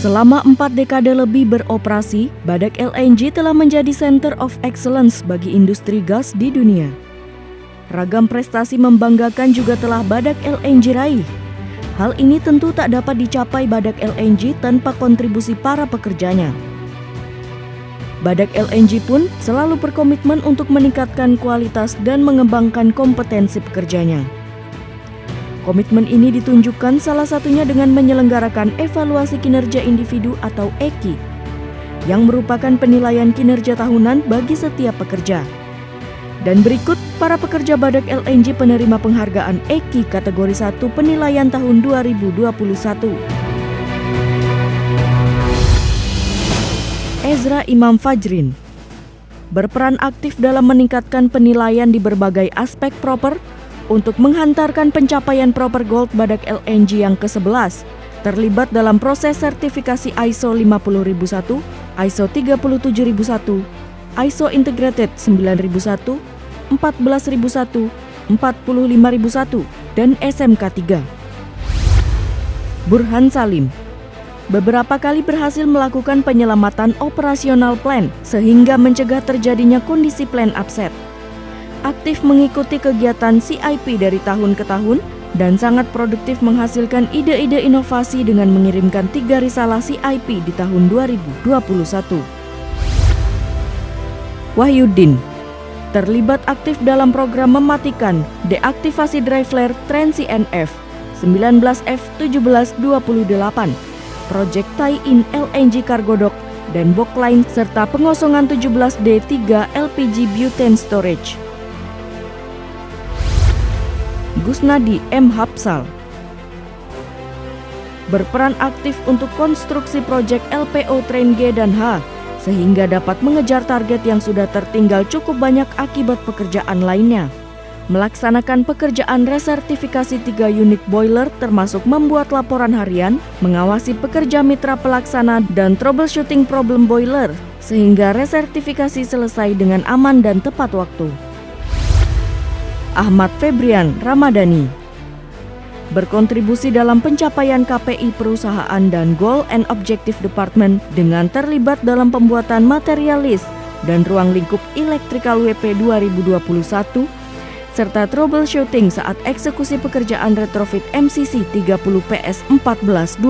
Selama 4 dekade lebih beroperasi, Badak LNG telah menjadi Center of Excellence bagi industri gas di dunia. Ragam prestasi membanggakan juga telah Badak LNG raih. Hal ini tentu tak dapat dicapai Badak LNG tanpa kontribusi para pekerjanya. Badak LNG pun selalu berkomitmen untuk meningkatkan kualitas dan mengembangkan kompetensi pekerjanya. Komitmen ini ditunjukkan salah satunya dengan menyelenggarakan evaluasi kinerja individu atau EKI, yang merupakan penilaian kinerja tahunan bagi setiap pekerja. Dan berikut para pekerja Badak LNG penerima penghargaan EKI kategori 1 penilaian tahun 2021. Ezra Imam Fajrin berperan aktif dalam meningkatkan penilaian di berbagai aspek proper untuk menghantarkan pencapaian Proper Gold Badak LNG yang ke-11, terlibat dalam proses sertifikasi ISO 50001, ISO 37001, ISO Integrated 9001, 14001, 45001, dan SMK 3. Burhan Salim beberapa kali berhasil melakukan penyelamatan operasional plan sehingga mencegah terjadinya kondisi plan upset. Aktif mengikuti kegiatan CIP dari tahun ke tahun dan sangat produktif menghasilkan ide-ide inovasi dengan mengirimkan 3 risalah CIP di tahun 2021. Wahyudin terlibat aktif dalam program mematikan deaktivasi dry flare tren CNF 19F1728, Project Tie-in LNG Cargo Dock dan Box Line serta pengosongan 17D3 LPG Butane Storage. Gusnadi M. Hapsal berperan aktif untuk konstruksi proyek LPO Train G dan H sehingga dapat mengejar target yang sudah tertinggal cukup banyak akibat pekerjaan lainnya. Melaksanakan pekerjaan resertifikasi 3 unit boiler termasuk membuat laporan harian, mengawasi pekerja mitra pelaksana dan troubleshooting problem boiler sehingga resertifikasi selesai dengan aman dan tepat waktu. Ahmad Febrian Ramadhani berkontribusi dalam pencapaian KPI perusahaan dan Goal and Objective Department dengan terlibat dalam pembuatan material list dan ruang lingkup Electrical WP 2021 serta troubleshooting saat eksekusi pekerjaan retrofit MCC 30 PS 1424,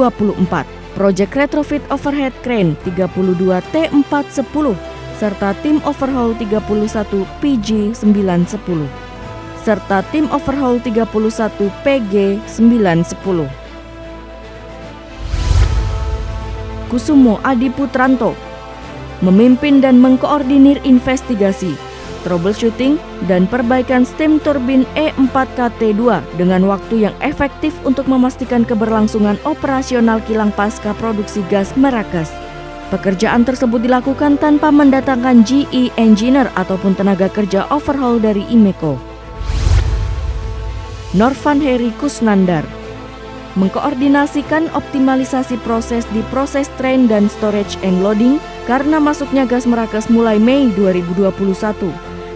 Project Retrofit Overhead Crane 32 T410 serta tim overhaul 31 PG 910 serta tim overhaul 31 PG 910. Kusumo Adi Putranto memimpin dan mengkoordinir investigasi, troubleshooting, dan perbaikan steam turbin E4KT2 dengan waktu yang efektif untuk memastikan keberlangsungan operasional kilang pasca produksi gas Merakas. Pekerjaan tersebut dilakukan tanpa mendatangkan GE engineer ataupun tenaga kerja overhaul dari Imeco. Norvan Heri Kusnandar mengkoordinasikan optimalisasi proses di proses train dan storage and loading karena masuknya gas Merakas mulai Mei 2021,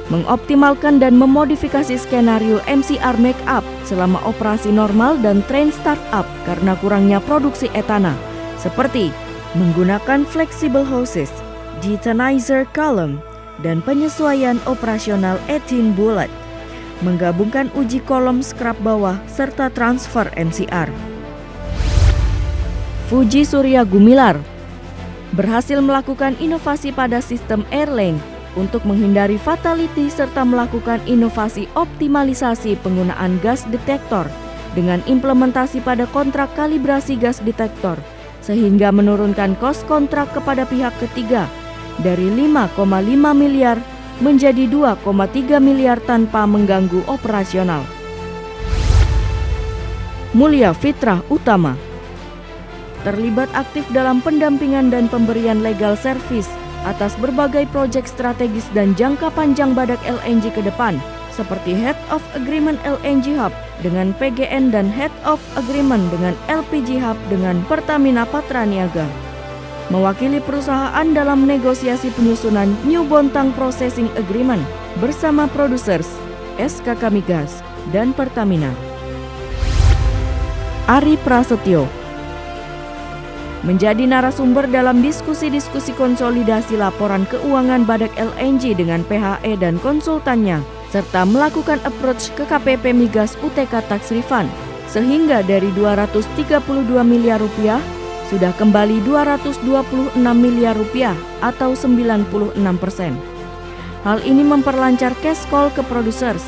mengoptimalkan dan memodifikasi skenario MCR make-up selama operasi normal dan train start-up karena kurangnya produksi etana, seperti menggunakan flexible hoses, detonizer column, dan penyesuaian operasional ethane bullet, menggabungkan uji kolom skrap bawah serta transfer MCR. Fuji Surya Gumilar berhasil melakukan inovasi pada sistem airline untuk menghindari fatality serta melakukan inovasi optimalisasi penggunaan gas detektor dengan implementasi pada kontrak kalibrasi gas detektor sehingga menurunkan kos kontrak kepada pihak ketiga dari 5,5 miliar menjadi 2,3 miliar tanpa mengganggu operasional. Mulia Fitrah Utama terlibat aktif dalam pendampingan dan pemberian legal service atas berbagai proyek strategis dan jangka panjang Badak LNG ke depan, seperti Head of Agreement LNG Hub dengan PGN dan Head of Agreement dengan LPG Hub dengan Pertamina Patraniaga. Mewakili perusahaan dalam negosiasi penyusunan New Bontang Processing Agreement bersama Producers, SKK Migas, dan Pertamina. Ari Prasetyo menjadi narasumber dalam diskusi-diskusi konsolidasi laporan keuangan Badak LNG dengan PHE dan konsultannya, serta melakukan approach ke KPP Migas UTK Tax Refund, sehingga dari 232 miliar rupiah, sudah kembali 226 miliar rupiah atau 96%. Hal ini memperlancar cash call ke producers,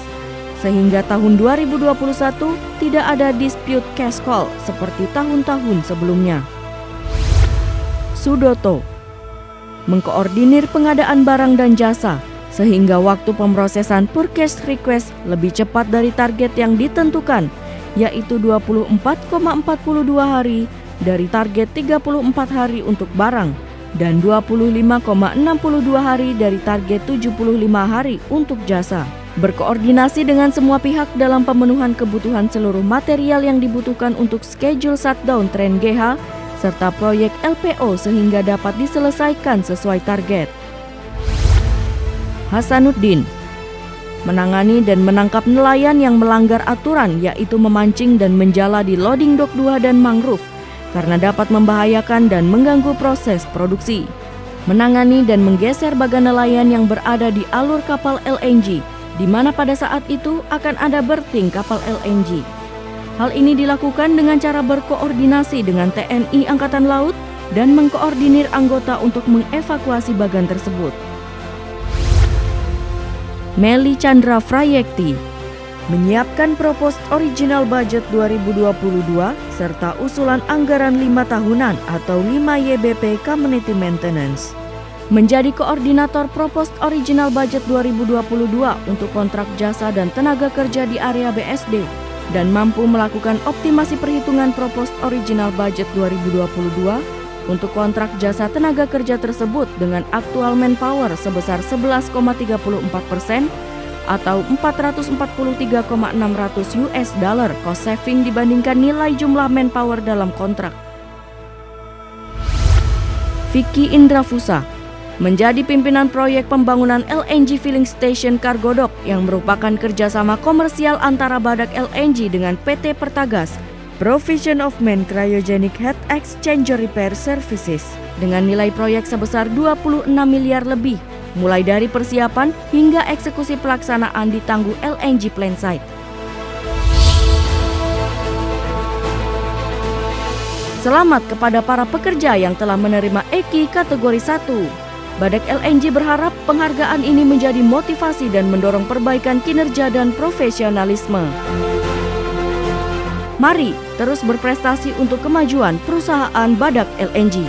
sehingga tahun 2021 tidak ada dispute cash call seperti tahun-tahun sebelumnya. Sudoto mengkoordinir pengadaan barang dan jasa sehingga waktu pemrosesan purchase request lebih cepat dari target yang ditentukan, yaitu 24,42 hari dari target 34 hari untuk barang dan 25,62 hari dari target 75 hari untuk jasa. Berkoordinasi dengan semua pihak dalam pemenuhan kebutuhan seluruh material yang dibutuhkan untuk schedule shutdown tren GH serta proyek LPO sehingga dapat diselesaikan sesuai target. Hasanuddin menangani dan menangkap nelayan yang melanggar aturan, yaitu memancing dan menjala di loading dock 2 dan mangrove karena dapat membahayakan dan mengganggu proses produksi. Menangani dan menggeser bagan nelayan yang berada di alur kapal LNG, di mana pada saat itu akan ada berthing kapal LNG. Hal ini dilakukan dengan cara berkoordinasi dengan TNI Angkatan Laut dan mengkoordinir anggota untuk mengevakuasi bagan tersebut. Meli Chandra Frayekti menyiapkan proposed original budget 2022 serta usulan anggaran 5 tahunan atau 5 YBP Community Maintenance. Menjadi koordinator proposed original budget 2022 untuk kontrak jasa dan tenaga kerja di area BSD dan mampu melakukan optimasi perhitungan proposed original budget 2022 untuk kontrak jasa tenaga kerja tersebut dengan aktual manpower sebesar 11,34% atau 443,600 US dollar cost saving dibandingkan nilai jumlah manpower dalam kontrak. Vicky Indrafusa menjadi pimpinan proyek pembangunan LNG Filling Station Cargo Dock yang merupakan kerjasama komersial antara Badak LNG dengan PT Pertagas, Provision of Man Cryogenic Heat Exchanger Repair Services, dengan nilai proyek sebesar 26 miliar lebih, mulai dari persiapan hingga eksekusi pelaksanaan di tangguh LNG plant site. Selamat kepada para pekerja yang telah menerima EKI kategori 1. Badak LNG berharap penghargaan ini menjadi motivasi dan mendorong perbaikan kinerja dan profesionalisme. Mari terus berprestasi untuk kemajuan perusahaan Badak LNG.